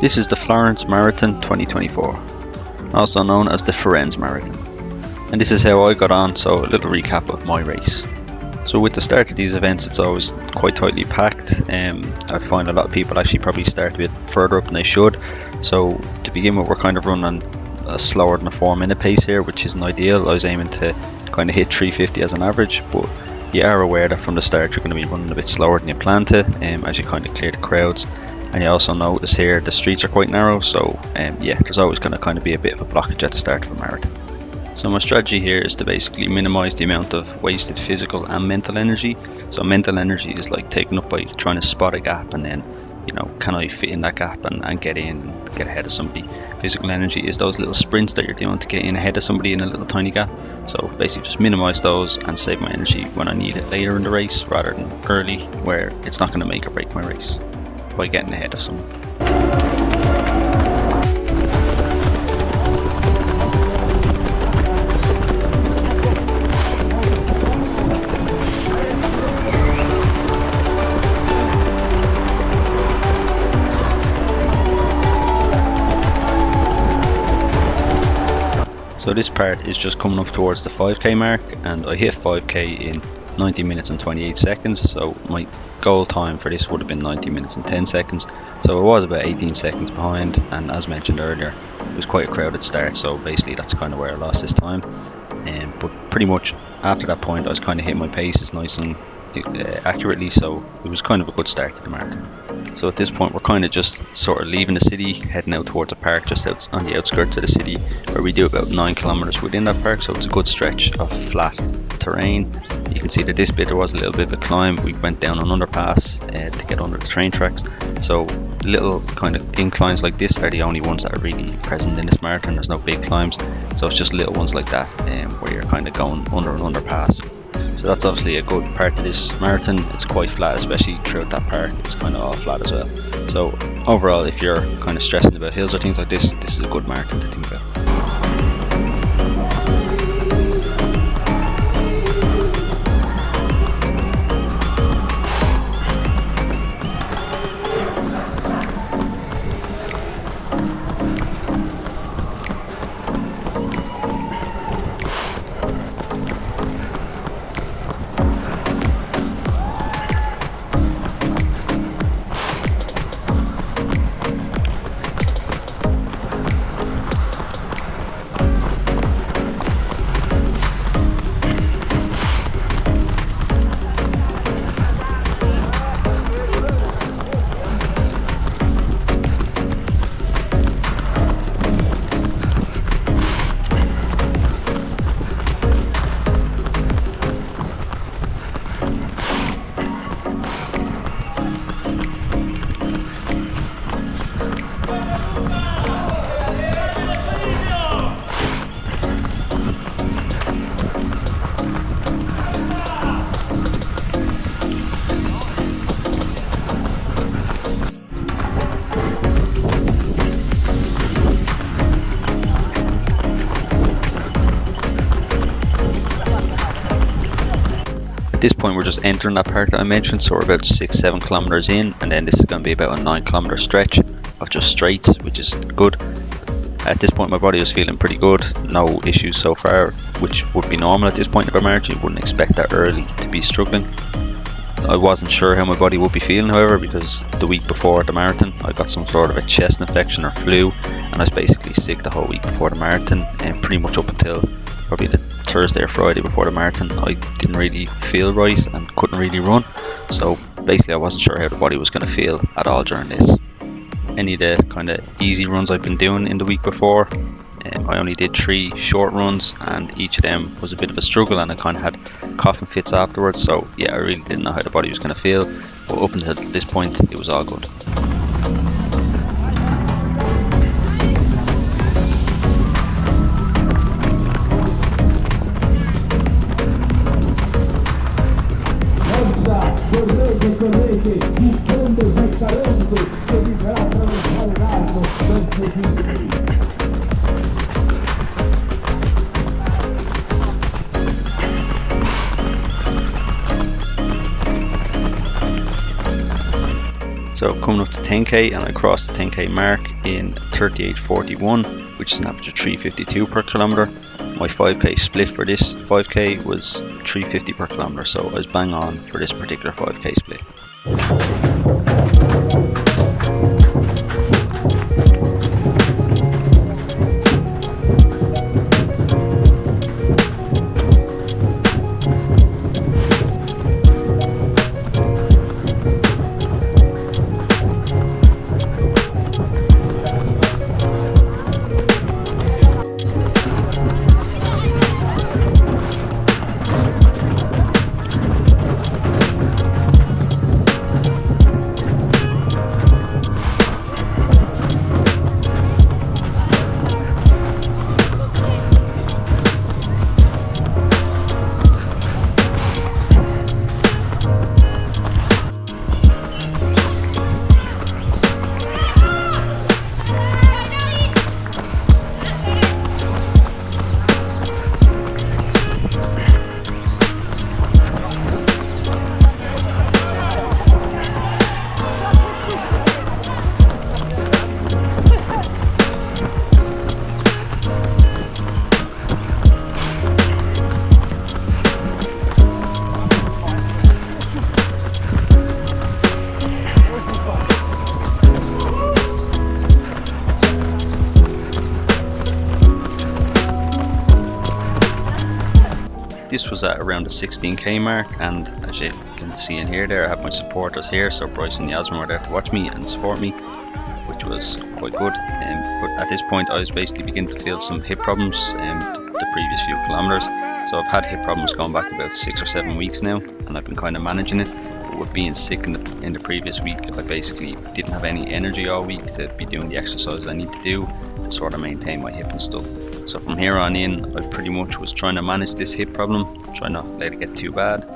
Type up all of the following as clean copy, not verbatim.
This is the Florence Marathon 2024, also known as the Firenze Marathon. And this is how I got on, so a little recap of my race. So with the start of these events, it's always quite tightly packed. I find a lot of people actually probably start a bit further up than they should. So to begin with, we're kind of running a slower than a 4-minute pace here, which isn't ideal. I was aiming to kind of hit 350 as an average, but you are aware that from the start you're going to be running a bit slower than you plan to, as you kind of clear the crowds. And you also notice here the streets are quite narrow, so yeah, there's always going to kind of be a bit of a blockage at the start of a marathon. So my strategy here is to basically minimize the amount of wasted physical and mental energy. So mental energy is like taken up by trying to spot a gap and then, you know, can I fit in that gap and get in and get ahead of somebody. Physical energy is those little sprints that you're doing to get in ahead of somebody in a little tiny gap. So basically just minimize those and save my energy when I need it later in the race rather than early, where it's not going to make or break my race by getting ahead of someone. So this part is just coming up towards the 5k mark, and I hit 5k in 90 minutes and 28 seconds, so my goal time for this would have been 90 minutes and 10 seconds, so I was about 18 seconds behind, and as mentioned earlier, it was quite a crowded start, so basically that's kind of where I lost this time. But pretty much after that point I was kind of hitting my paces nice and accurately, so it was kind of a good start to the marathon. So at this point we're kind of just sort of leaving the city, heading out towards a park just out on the outskirts of the city, where we do about 9 kilometers within that park, so it's a good stretch of flat terrain. You can see that this bit there was a little bit of a climb. We went down an underpass to get under the train tracks, so little kind of inclines like this are the only ones that are really present in this marathon. There's no big climbs, so it's just little ones like that where you're kind of going under an underpass. So that's obviously a good part of this marathon. It's quite flat, especially throughout that park. It's kind of all flat as well. So overall, if you're kind of stressing about hills or things like this, this is a good marathon to think about. At this point we're just entering that park that I mentioned, so we're about 6-7 kilometers in, and then this is going to be about a 9-kilometer stretch of just straights, which is good. At this point my body was feeling pretty good, no issues so far, which would be normal at this point of a marathon. You wouldn't expect that early to be struggling. I wasn't sure how my body would be feeling, however, because the week before the marathon I got some sort of a chest infection or flu, and I was basically sick the whole week before the marathon, and pretty much up until probably the Thursday or Friday before the marathon I didn't really feel right and couldn't really run. So basically I wasn't sure how the body was going to feel at all during this. Any of the kind of easy runs I've been doing in the week before, I only did 3 short runs, and each of them was a bit of a struggle, and I kind of had coughing fits afterwards, so yeah, I really didn't know how the body was going to feel, but up until this point it was all good. So coming up to 10k, and I crossed the 10k mark in 38:41, which is an average of 3:52 per kilometer. My 5k split for this 5k was 3:50 per kilometer, so I was bang on for this particular 5k split. This was at around the 16k mark, and as you can see in here there, I have my supporters here. So Bryce and Yasmin were there to watch me and support me, which was quite good. But at this point I was basically beginning to feel some hip problems the previous few kilometers. So I've had hip problems going back about 6 or 7 weeks now, and I've been kind of managing it. But with being sick in the previous week, I basically didn't have any energy all week to be doing the exercise I need to do to sort of maintain my hip and stuff. So from here on in, I pretty much was trying to manage this hip problem, trying not to let it get too bad,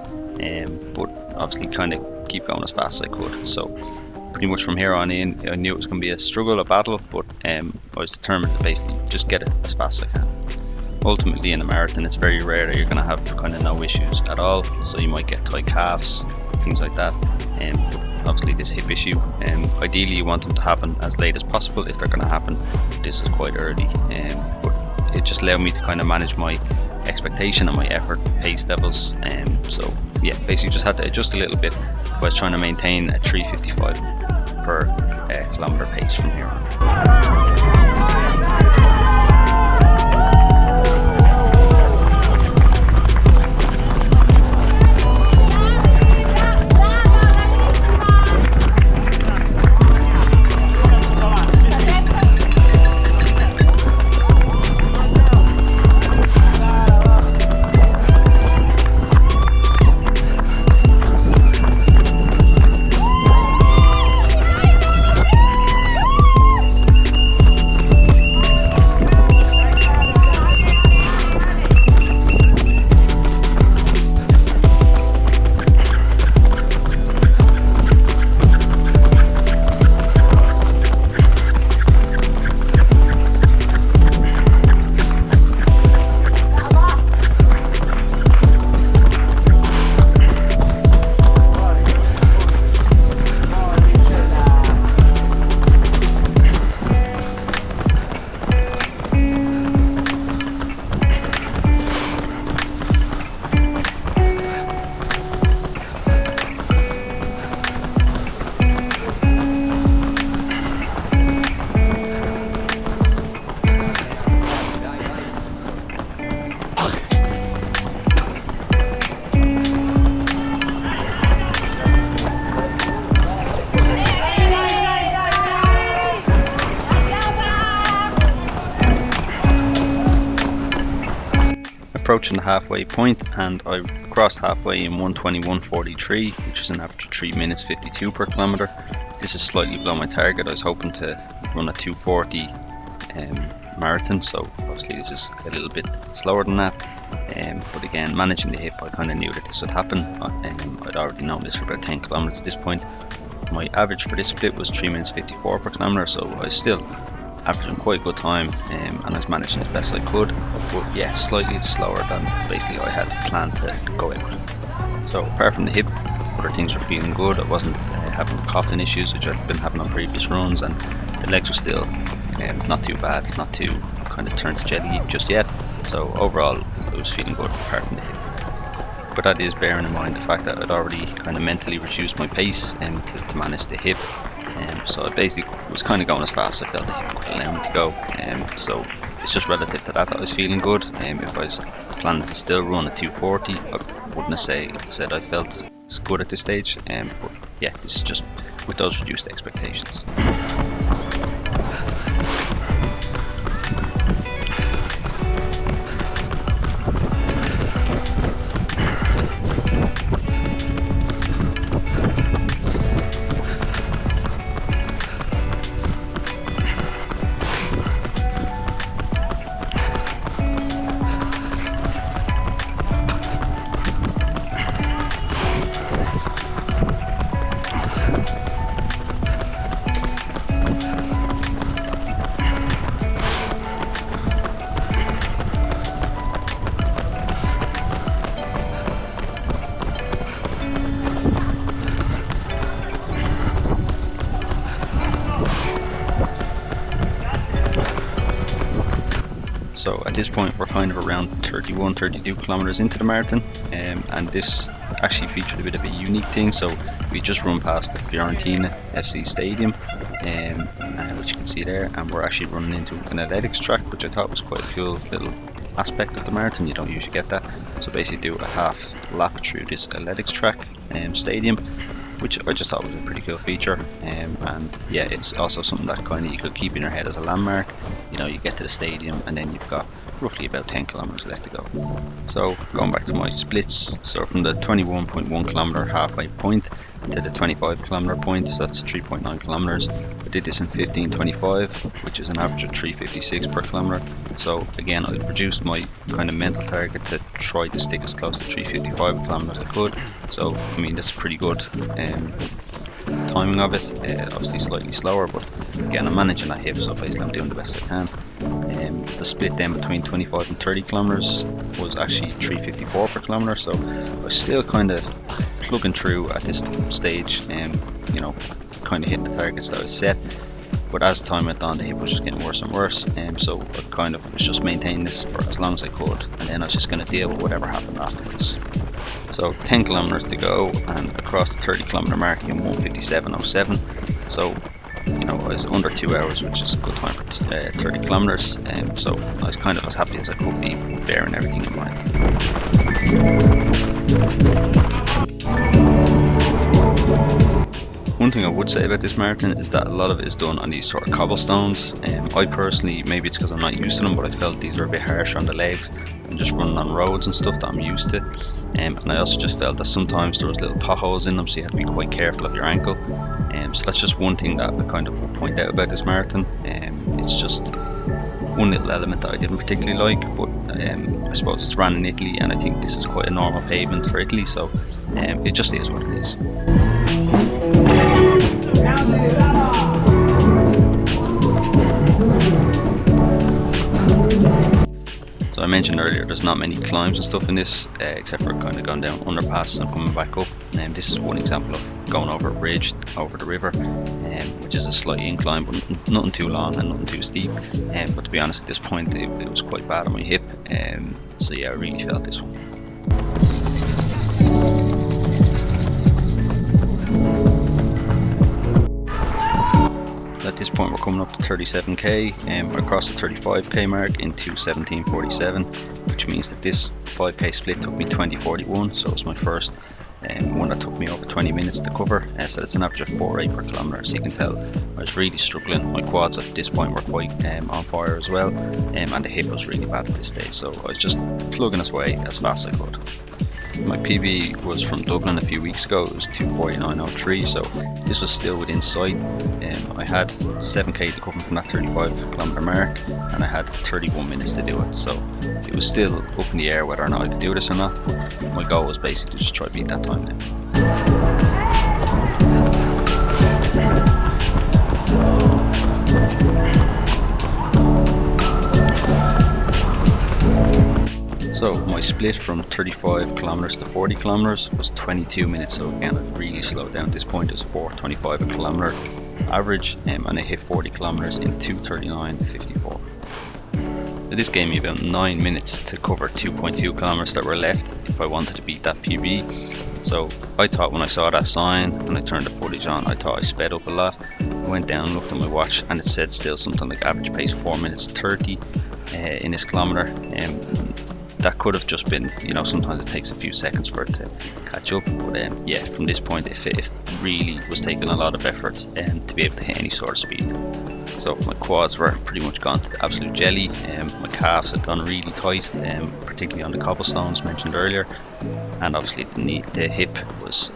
but obviously kind of keep going as fast as I could. So pretty much from here on in, I knew it was going to be a struggle, a battle, but I was determined to basically just get it as fast as I can. Ultimately in a marathon, it's very rare that you're going to have kind of no issues at all. So you might get tight calves, things like that. Obviously this hip issue, ideally you want them to happen as late as possible if they're going to happen. This is quite early, but it just allowed me to kind of manage my expectation and my effort pace levels. So yeah, basically just had to adjust a little bit. I was trying to maintain a 3:55 per kilometer pace from here on. Approaching the halfway point, and I crossed halfway in 1:21:43, which is an average of 3 minutes 52 per kilometer. This is slightly below my target. I was hoping to run a 2:40 marathon, so obviously this is a little bit slower than that. But again, managing the hip, I kind of knew that this would happen. I'd already known this for about 10 kilometers at this point. My average for this split was 3 minutes 54 per kilometer, so I was still averaging quite a good time, and I was managing as best I could, but yeah, slightly slower than basically I had planned to go out with. So apart from the hip, other things were feeling good. I wasn't having coughing issues, which I'd been having on previous runs, and the legs were still not too bad, not too kind of turned to jelly just yet. So overall, I was feeling good apart from the hip. But that is bearing in mind the fact that I'd already kind of mentally reduced my pace to manage the hip. So I basically was kind of going as fast as I felt the hip could allow me to go. So it's just relative to that I was feeling good. If I was planning to still run at 240, I wouldn't have said I felt good at this stage. But yeah, this is just with those reduced expectations. So at this point we're kind of around 32 kilometers into the marathon, and this actually featured a bit of a unique thing. So we just run past the Fiorentina FC stadium, which you can see there, and we're actually running into an athletics track, which I thought was quite a cool little aspect of the marathon. You don't usually get that. So basically do a half lap through this athletics track stadium, which I just thought was a pretty cool feature. And yeah, it's also something that kind of you could keep in your head as a landmark. You know, you get to the stadium and then you've got roughly about 10 kilometers left to go. So going back to my splits, so from the 21.1 kilometer halfway point to the 25 kilometer point, so that's 3.9 kilometers. I did this in 15:25, which is an average of 3:56 per kilometer. So again, I've reduced my kind of mental target to try to stick as close to 3:55 kilometers as I could. So I mean, that's pretty good timing of it. Obviously slightly slower, but again, I'm managing that hip, so basically I'm doing the best I can. The split then between 25 and 30 kilometers was actually 3:54 per kilometer, so I was still kind of plugging through at this stage, and you know, kind of hitting the targets that I set. But as time went on, the hip was just getting worse and worse, so I kind of was just maintaining this for as long as I could, and then I was just going to deal with whatever happened afterwards. So 10 kilometers to go, and across the 30 kilometer mark in 1:57:07. So you know, I was under 2 hours, which is a good time for 30 kilometers. So I was kind of as happy as I could be, bearing everything in mind. One thing I would say about this marathon is that a lot of it is done on these sort of cobblestones. I personally, maybe it's because I'm not used to them, but I felt these were a bit harsher on the legs than just running on roads and stuff that I'm used to. And I also just felt that sometimes there was little potholes in them, so you had to be quite careful of your ankle. So that's just one thing that I kind of would point out about this marathon. It's just one little element that I didn't particularly like, but I suppose it's ran in Italy, and I think this is quite a normal pavement for Italy, so it just is what it is. So I mentioned earlier there's not many climbs and stuff in this, except for kind of going down underpass and coming back up. And this is one example of going over a bridge over the river, which is a slight incline, but nothing too long and nothing too steep. But to be honest, at this point it was quite bad on my hip, so yeah, I really felt this one. At this point we're coming up to 37k, across the 35k mark in 2:17:47, which means that this 5k split took me 20:41, so it's my first one that took me over 20 minutes to cover, so it's an average of 4:08 per kilometer. So you can tell I was really struggling. My quads at this point were quite on fire as well, and the hip was really bad at this stage, so I was just plugging away as fast as I could. My PB was from Dublin a few weeks ago. It was 2:49:03, so this was still within sight. I had 7k to cover from that 35 kilometer mark, and I had 31 minutes to do it, so it was still up in the air whether or not I could do this or not, but my goal was basically to just try to beat that time now. So my split from 35 kilometers to 40 kilometers was 22 minutes. So again, I've really slowed down. At this point, it's 4:25 a kilometer average, and I hit 40 kilometers in 2:39:54. So this gave me about 9 minutes to cover 2.2 kilometers that were left if I wanted to beat that PB. So I thought when I saw that sign and I turned the footage on, I thought I sped up a lot. I went down, looked at my watch, and it said still something like average pace 4 minutes 30 in this kilometer. That could have just been, sometimes it takes a few seconds for it to catch up. But yeah, from this point, it really was taking a lot of effort to be able to hit any sort of speed. So my quads were pretty much gone to the absolute jelly. My calves had gone really tight, particularly on the cobblestones mentioned earlier. And obviously the hip was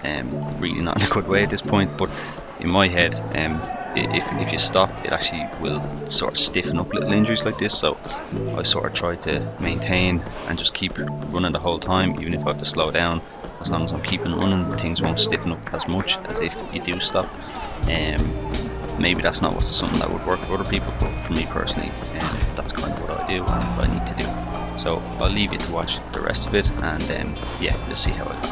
really not in a good way at this point. But in my head, if you stop, it actually will sort of stiffen up little injuries like this. So I sort of tried to maintain and just keep it running the whole time, even if I have to slow down. As long as I'm keeping running, things won't stiffen up as much as if you do stop. Maybe that's not something that would work for other people, but for me personally, that's kind of what I do and what I need to do. So I'll leave you to watch the rest of it, and yeah, we'll see how I go.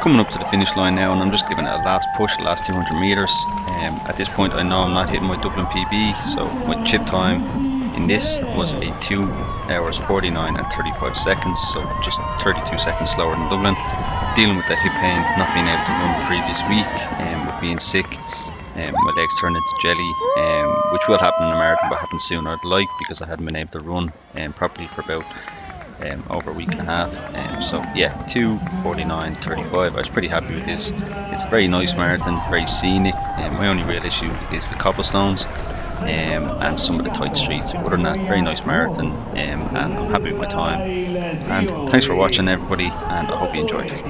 Coming up to the finish line now, and I'm just giving it a last push, the last 200 meters. At this point I know I'm not hitting my Dublin PB, so my chip time in this was a 2 hours 49 and 35 seconds, so just 32 seconds slower than Dublin. dealing with the hip pain, not being able to run the previous week, with being sick. My legs turned into jelly, which will happen in a marathon, but happens sooner I'd like, because I hadn't been able to run properly for about over a week and a half. So yeah, 2:49:35. I was pretty happy with this. It's a very nice marathon, very scenic. My only real issue is the cobblestones and some of the tight streets. Other than that, very nice marathon, and I'm happy with my time. And thanks for watching, everybody, and I hope you enjoyed.